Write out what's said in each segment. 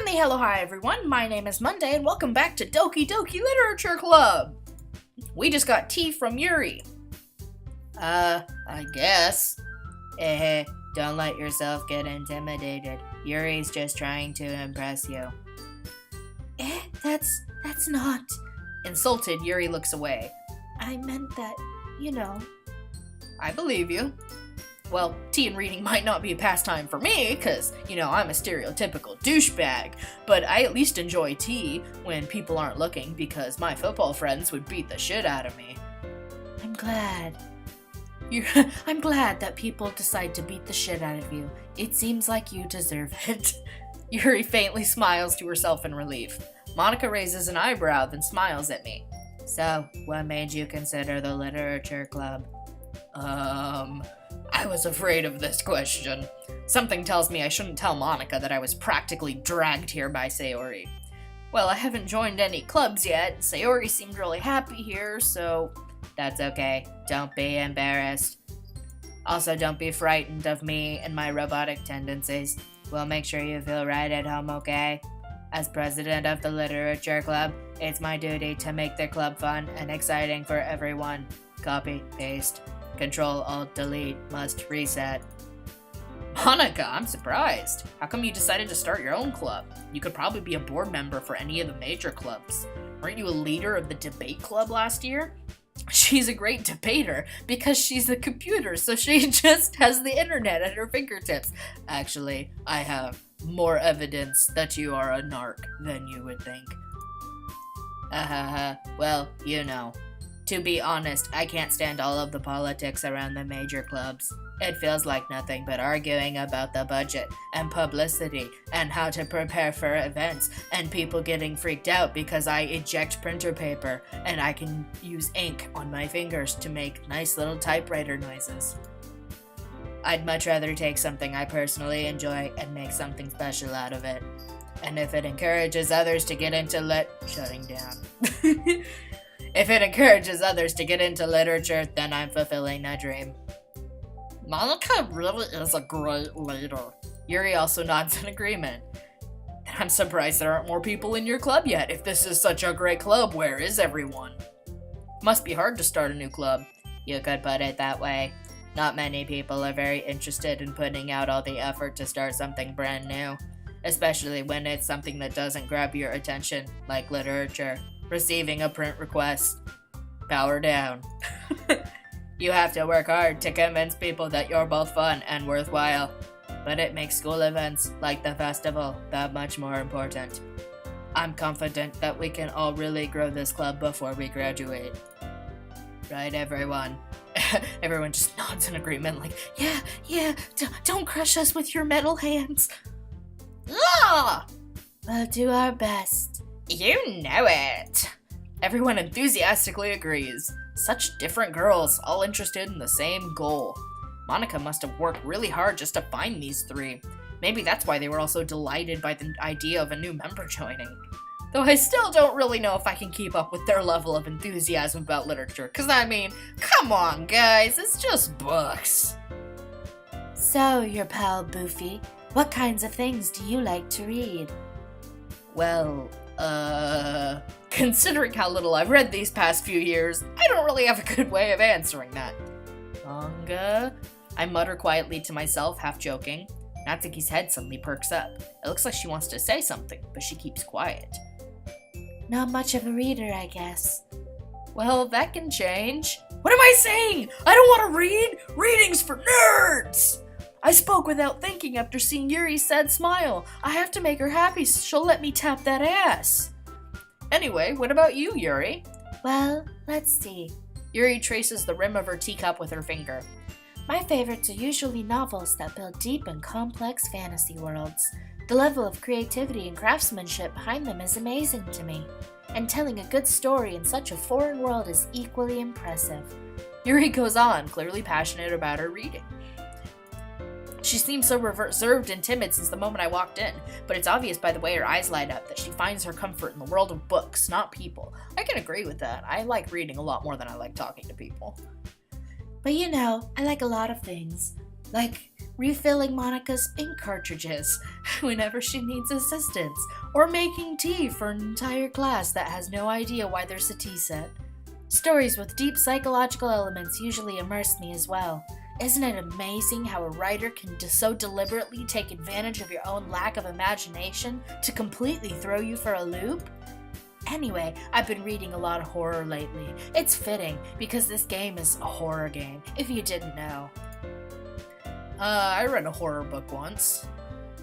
Hello, hi everyone, my name is Monday and welcome back to Doki Literature Club! We just got tea from Yuri. I guess. Don't let yourself get intimidated. Yuri's just trying to impress you. That's not... Insulted, Yuri looks away. I meant that, you know. I believe you. Well, tea and reading might not be a pastime for me, because, I'm a stereotypical douchebag, but I at least enjoy tea when people aren't looking, because my football friends would beat the shit out of me. I'm glad. I'm glad that people decide to beat the shit out of you. It seems like you deserve it. Yuri faintly smiles to herself in relief. Monica raises an eyebrow, then smiles at me. So, what made you consider the literature club? I was afraid of this question. Something tells me I shouldn't tell Monica that I was practically dragged here by Sayori. Well, I haven't joined any clubs yet. Sayori seemed really happy here, so... That's okay. Don't be embarrassed. Also, don't be frightened of me and my robotic tendencies. We'll make sure you feel right at home, okay? As president of the literature club, it's my duty to make the club fun and exciting for everyone. Copy, paste. Control, Alt, Delete, must reset. Monica, I'm surprised. How come you decided to start your own club? You could probably be a board member for any of the major clubs. Weren't you a leader of the debate club last year? She's a great debater because she's a computer, so she just has the internet at her fingertips. Actually, I have more evidence that you are a narc than you would think. Well, To be honest, I can't stand all of the politics around the major clubs. It feels like nothing but arguing about the budget and publicity and how to prepare for events and people getting freaked out because I eject printer paper and I can use ink on my fingers to make nice little typewriter noises. I'd much rather take something I personally enjoy and make something special out of it. And if it encourages others to get into shutting down. If it encourages others to get into literature, then I'm fulfilling that dream. Monica really is a great leader. Yuri also nods in agreement. I'm surprised there aren't more people in your club yet. If this is such a great club, where is everyone? Must be hard to start a new club. You could put it that way. Not many people are very interested in putting out all the effort to start something brand new, especially when it's something that doesn't grab your attention, like literature. Receiving a print request. Power down. You have to work hard to convince people that you're both fun and worthwhile. But it makes school events, like the festival, that much more important. I'm confident that we can all really grow this club before we graduate. Right, everyone? Everyone just nods in agreement, like, yeah, don't crush us with your metal hands. Ah! We'll do our best. You know it! Everyone enthusiastically agrees. Such different girls, all interested in the same goal. Monica must have worked really hard just to find these three. Maybe that's why they were all so delighted by the idea of a new member joining. Though I still don't really know if I can keep up with their level of enthusiasm about literature, because come on guys, it's just books. So, your pal Boofy, what kinds of things do you like to read? Well, considering how little I've read these past few years, I don't really have a good way of answering that. Manga? I mutter quietly to myself, half joking. Natsuki's head suddenly perks up. It looks like she wants to say something, but she keeps quiet. Not much of a reader, I guess. Well, that can change. What am I saying? I don't want to read! Reading's for nerds! I spoke without thinking after seeing Yuri's sad smile. I have to make her happy so she'll let me tap that ass. Anyway, what about you, Yuri? Well, let's see. Yuri traces the rim of her teacup with her finger. My favorites are usually novels that build deep and complex fantasy worlds. The level of creativity and craftsmanship behind them is amazing to me. And telling a good story in such a foreign world is equally impressive. Yuri goes on, clearly passionate about her reading. She seems so reserved and timid since the moment I walked in, but it's obvious by the way her eyes light up that she finds her comfort in the world of books, not people. I can agree with that. I like reading a lot more than I like talking to people. But I like a lot of things. Like refilling Monica's ink cartridges whenever she needs assistance, or making tea for an entire class that has no idea why there's a tea set. Stories with deep psychological elements usually immerse me as well. Isn't it amazing how a writer can so deliberately take advantage of your own lack of imagination to completely throw you for a loop? Anyway, I've been reading a lot of horror lately. It's fitting, because this game is a horror game, if you didn't know. I read a horror book once.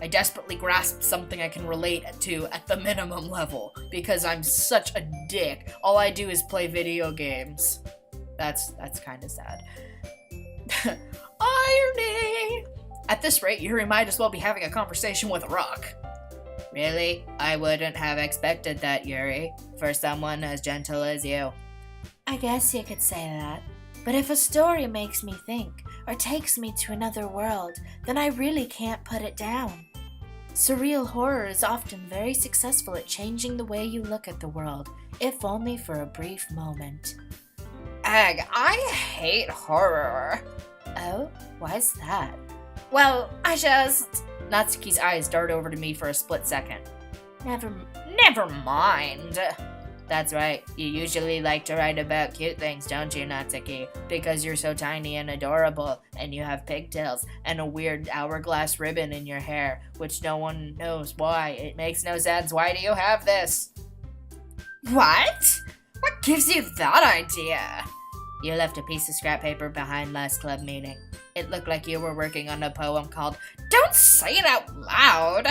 I desperately grasped something I can relate to at the minimum level, because I'm such a dick. All I do is play video games. That's kind of sad. Irony! At this rate, Yuri might as well be having a conversation with a rock. Really? I wouldn't have expected that, Yuri, for someone as gentle as you. I guess you could say that. But if a story makes me think, or takes me to another world, then I really can't put it down. Surreal horror is often very successful at changing the way you look at the world, if only for a brief moment. Ag, I hate horror. Oh? Why's that? Well, Natsuki's eyes dart over to me for a split second. Never mind. That's right. You usually like to write about cute things, don't you, Natsuki? Because you're so tiny and adorable, and you have pigtails, and a weird hourglass ribbon in your hair, which no one knows why. It makes no sense. Why do you have this? What? What gives you that idea? You left a piece of scrap paper behind last club meeting. It looked like you were working on a poem called Don't say it out loud!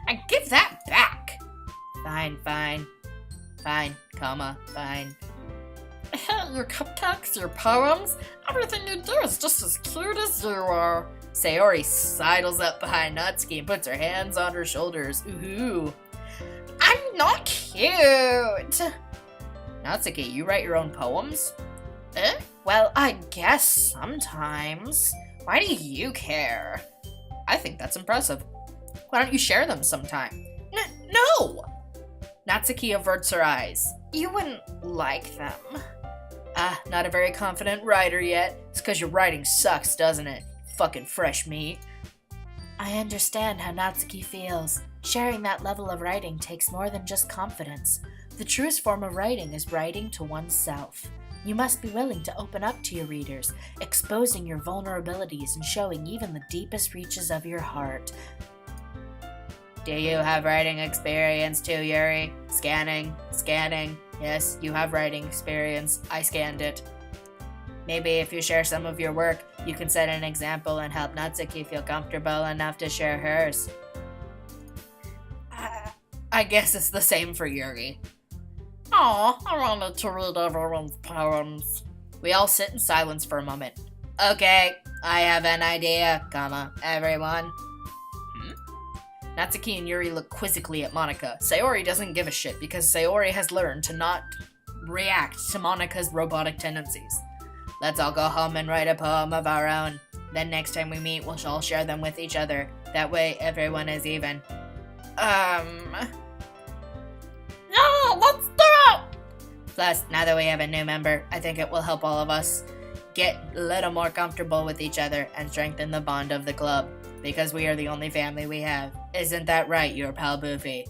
And give that back! Fine. Fine, fine. I hate your cupcakes, your poems. Everything you do is just as cute as you are. Sayori sidles up behind Natsuki and puts her hands on her shoulders. Ooh. I'm not cute! Natsuki, you write your own poems? Well, I guess sometimes. Why do you care? I think that's impressive. Why don't you share them sometime? No! Natsuki averts her eyes. You wouldn't like them. Not a very confident writer yet. It's 'cause your writing sucks, doesn't it? Fucking fresh meat. I understand how Natsuki feels. Sharing that level of writing takes more than just confidence. The truest form of writing is writing to oneself. You must be willing to open up to your readers, exposing your vulnerabilities and showing even the deepest reaches of your heart. Do you have writing experience too, Yuri? Scanning. Yes, you have writing experience. I scanned it. Maybe if you share some of your work, you can set an example and help Natsuki feel comfortable enough to share hers. I guess it's the same for Yuri. Aw, I wanted to read everyone's poems. We all sit in silence for a moment. Okay, I have an idea, everyone. Natsuki and Yuri look quizzically at Monika. Sayori doesn't give a shit because Sayori has learned to not react to Monika's robotic tendencies. Let's all go home and write a poem of our own. Then next time we meet, we'll all share them with each other. That way, everyone is even. No, let's do it! Plus, now that we have a new member, I think it will help all of us get a little more comfortable with each other and strengthen the bond of the club. Because we are the only family we have. Isn't that right, your pal Boofy?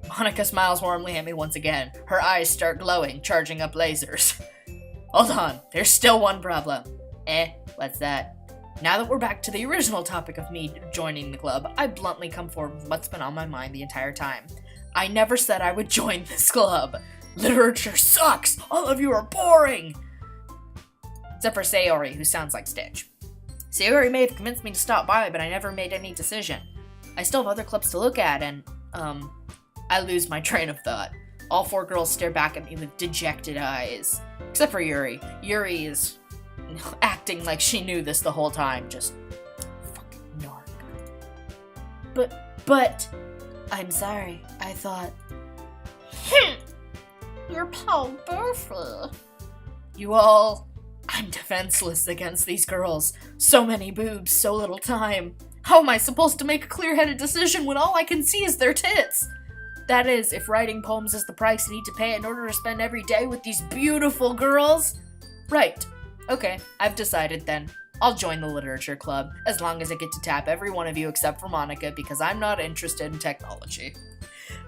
Monika smiles warmly at me once again. Her eyes start glowing, charging up lasers. Hold on, there's still one problem. What's that? Now that we're back to the original topic of me joining the club, I bluntly come forward with what's been on my mind the entire time. I never said I would join this club. Literature sucks! All of you are boring! Except for Sayori, who sounds like Stitch. Sayori may have convinced me to stop by, but I never made any decision. I still have other clubs to look at, and, I lose my train of thought. All four girls stare back at me with dejected eyes. Except for Yuri. Yuri is acting like she knew this the whole time, just fucking narc. But, I'm sorry, I thought. Your pal Boofy. You all... I'm defenseless against these girls. So many boobs, so little time. How am I supposed to make a clear-headed decision when all I can see is their tits? That is, if writing poems is the price I need to pay in order to spend every day with these beautiful girls? Right. Okay, I've decided then. I'll join the literature club, as long as I get to tap every one of you except for Monica, because I'm not interested in technology.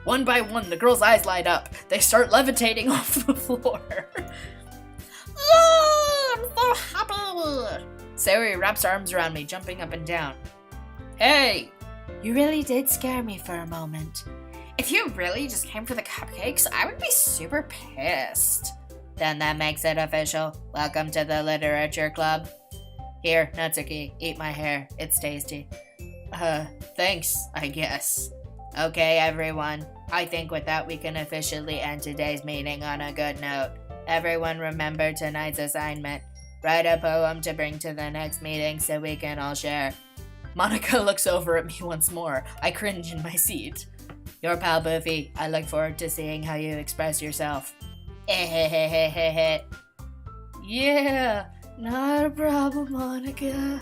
One by one, the girls' eyes light up. They start levitating off the floor. Yay! I'm so happy! Sayori wraps her arms around me, jumping up and down. Hey! You really did scare me for a moment. If you really just came for the cupcakes, I would be super pissed. Then that makes it official. Welcome to the literature club. Here, Natsuki, eat my hair. It's tasty. Thanks, I guess. Okay, everyone. I think with that we can officially end today's meeting on a good note. Everyone remember tonight's assignment. Write a poem to bring to the next meeting so we can all share. Monica looks over at me once more. I cringe in my seat. Your pal Buffy, I look forward to seeing how you express yourself. Yeah, not a problem, Monica.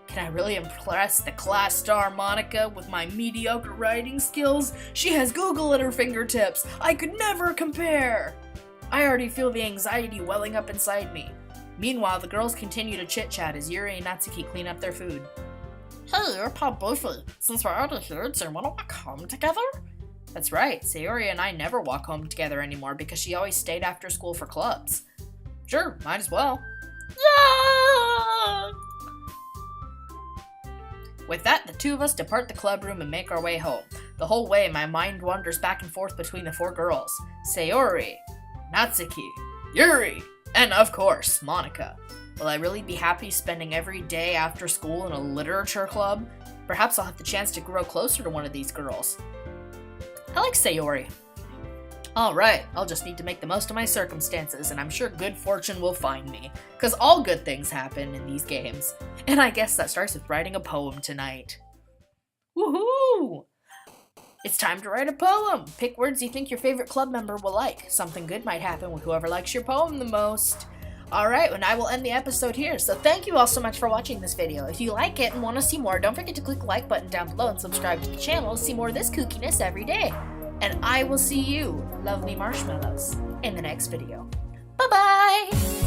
Can I really impress the class star Monica with my mediocre writing skills? She has Google at her fingertips. I could never compare. I already feel the anxiety welling up inside me. Meanwhile, the girls continue to chit-chat as Yuri and Natsuki clean up their food. Hey, you're Pop Buffy. Since we're out of here, do you want to walk home together? That's right, Sayori and I never walk home together anymore because she always stayed after school for clubs. Sure, might as well. Yay! With that, the two of us depart the club room and make our way home. The whole way, my mind wanders back and forth between the four girls. Sayori, Natsuki, Yuri, and of course, Monica. Will I really be happy spending every day after school in a literature club? Perhaps I'll have the chance to grow closer to one of these girls. I like Sayori. Alright, I'll just need to make the most of my circumstances, and I'm sure good fortune will find me. Because all good things happen in these games. And I guess that starts with writing a poem tonight. Woohoo! It's time to write a poem! Pick words you think your favorite club member will like. Something good might happen with whoever likes your poem the most. Alright, and I will end the episode here, so thank you all so much for watching this video. If you like it and want to see more, don't forget to click the like button down below and subscribe to the channel to see more of this kookiness every day. And I will see you, lovely marshmallows, in the next video. Bye-bye!